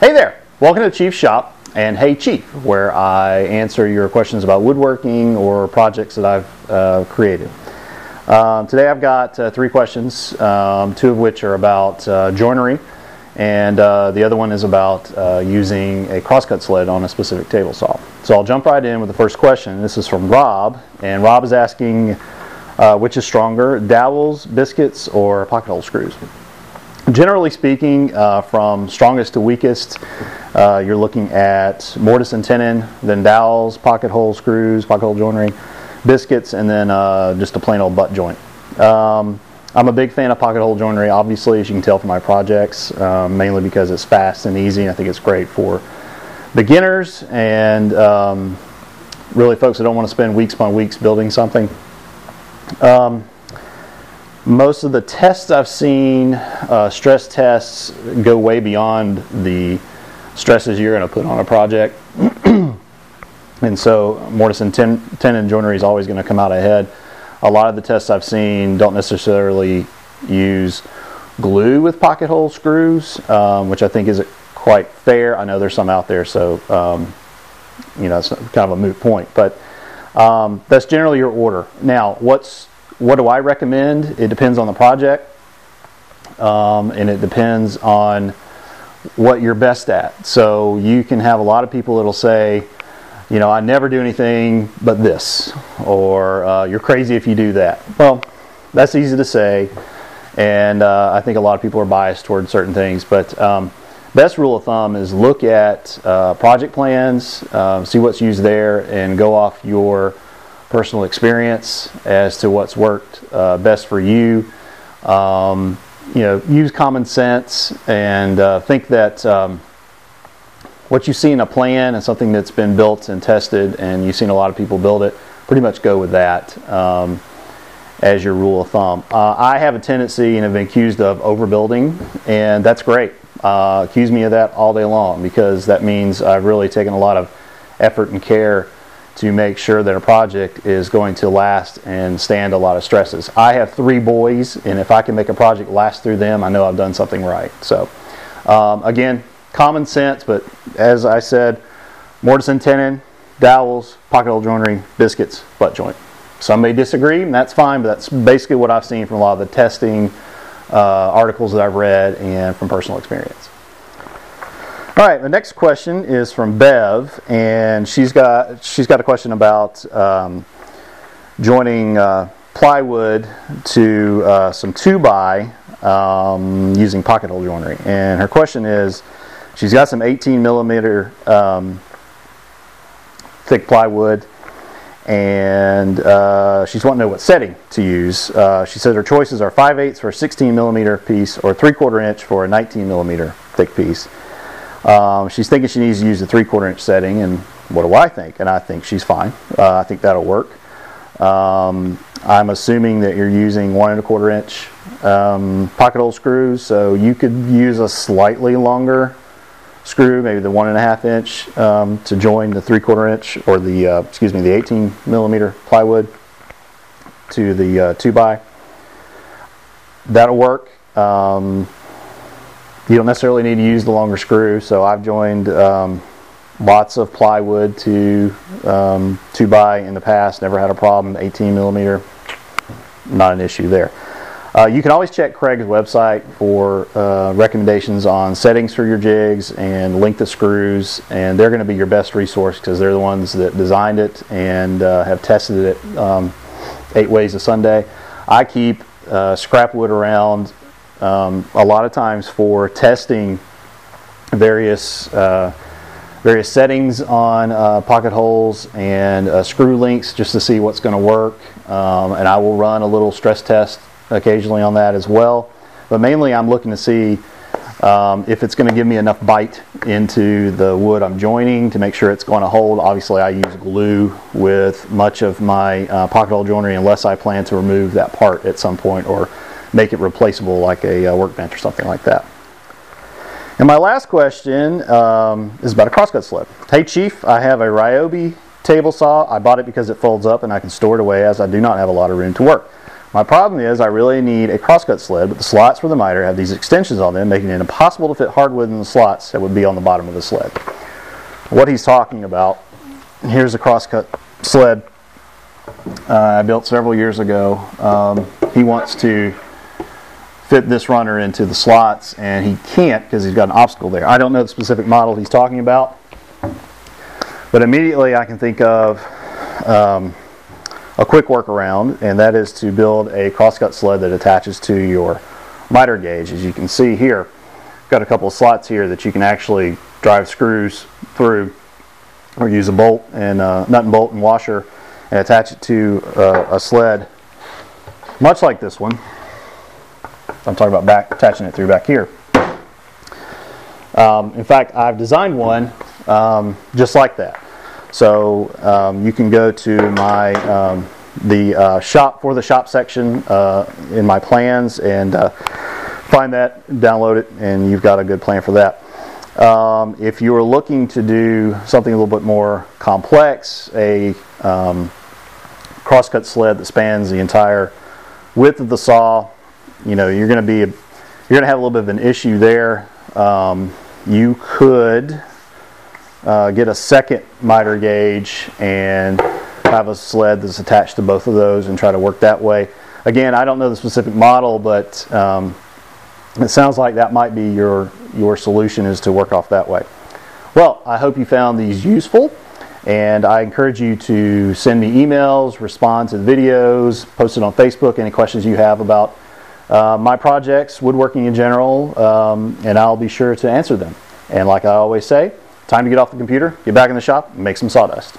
Hey there, welcome to Chief's Shop and Hey Chief, where I answer your questions about woodworking or projects that I've created. Today I've got 3 questions, 2 of which are about joinery, and the other one is about using a crosscut sled on a specific table saw. So I'll jump right in with the first question. This is from Rob, and Rob is asking which is stronger, dowels, biscuits, or pocket hole screws? Generally speaking, from strongest to weakest, you're looking at mortise and tenon, then dowels, pocket hole screws, pocket hole joinery, biscuits, and then just a plain old butt joint. I'm a big fan of pocket hole joinery, obviously, as you can tell from my projects, mainly because it's fast and easy, and I think it's great for beginners and really folks that don't want to spend weeks upon weeks building something. Most of the tests I've seen, stress tests, go way beyond the stresses you're going to put on a project. And so mortise and tenon joinery is always going to come out ahead. A lot of the tests I've seen don't necessarily use glue with pocket hole screws, which I think is quite fair. I know there's some out there, so it's kind of a moot point. But that's generally your order. Now, what do I recommend? It depends on the project, and it depends on what you're best at. So you can have a lot of people that'll say, I never do anything but this, or you're crazy if you do that. Well, that's easy to say, and I think a lot of people are biased towards certain things, but best rule of thumb is look at project plans, see what's used there, and go off your personal experience as to what's worked best for you. Use common sense and think that what you see in a plan and something that's been built and tested and you've seen a lot of people build it, pretty much go with that as your rule of thumb. I have a tendency and have been accused of overbuilding, and that's great. Accuse me of that all day long, because that means I've really taken a lot of effort and care to make sure that a project is going to last and stand a lot of stresses. I have 3 boys, and if I can make a project last through them, I know I've done something right. So, again, common sense, but as I said, mortise and tenon, dowels, pocket hole joinery, biscuits, butt joint. Some may disagree, and that's fine, but that's basically what I've seen from a lot of the testing articles that I've read and from personal experience. All right, the next question is from Bev, and she's got a question about joining plywood to some 2x using pocket hole joinery. And her question is, she's got some 18 millimeter thick plywood, and she's wanting to know what setting to use. She said her choices are 5/8 for a 16 millimeter piece or 3/4 inch for a 19 millimeter thick piece. She's thinking she needs to use the 3/4 inch setting, and what do I think? And I think she's fine. I think that'll work. I'm assuming that you're using 1 1/4 inch pocket hole screws, so you could use a slightly longer screw, maybe the 1.5 inch, to join the 3/4 inch or the 18 millimeter plywood to the 2x. That'll work. You don't necessarily need to use the longer screw, so I've joined lots of plywood to 2x in the past, never had a problem. 18 millimeter, not an issue there. You can always check Craig's website for recommendations on settings for your jigs and length of screws, and they're going to be your best resource because they're the ones that designed it and have tested it 8 ways a Sunday. I keep scrap wood around a lot of times for testing various settings on pocket holes and screw lengths, just to see what's going to work, and I will run a little stress test occasionally on that as well, but mainly I'm looking to see if it's going to give me enough bite into the wood I'm joining to make sure it's going to hold. Obviously I use glue with much of my pocket hole joinery unless I plan to remove that part at some point or make it replaceable like a workbench or something like that. And my last question is about a crosscut sled. Hey Chief, I have a Ryobi table saw. I bought it because it folds up and I can store it away as I do not have a lot of room to work. My problem is I really need a crosscut sled, but the slots for the miter have these extensions on them, making it impossible to fit hardwood in the slots that would be on the bottom of the sled. What he's talking about, here's a crosscut sled I built several years ago. He wants to fit this runner into the slots, and he can't because he's got an obstacle there. I don't know the specific model he's talking about, but immediately I can think of a quick workaround, and that is to build a crosscut sled that attaches to your miter gauge. As you can see here, I've got a couple of slots here that you can actually drive screws through, or use a bolt and nut and bolt and washer and attach it to a sled much like this one. I'm talking about attaching it through back here. In fact, I've designed one just like that. So you can go to my the shop section in my plans and find that, download it, and you've got a good plan for that. If you are looking to do something a little bit more complex, a crosscut sled that spans the entire width of the saw, you know, you're going to have a little bit of an issue there. You could get a second miter gauge and have a sled that's attached to both of those and try to work that way. Again, I don't know the specific model, but it sounds like that might be your solution, is to work off that way. Well, I hope you found these useful, and I encourage you to send me emails, respond to the videos, post it on Facebook, any questions you have about my projects, woodworking in general, and I'll be sure to answer them. And like I always say, time to get off the computer, get back in the shop, and make some sawdust.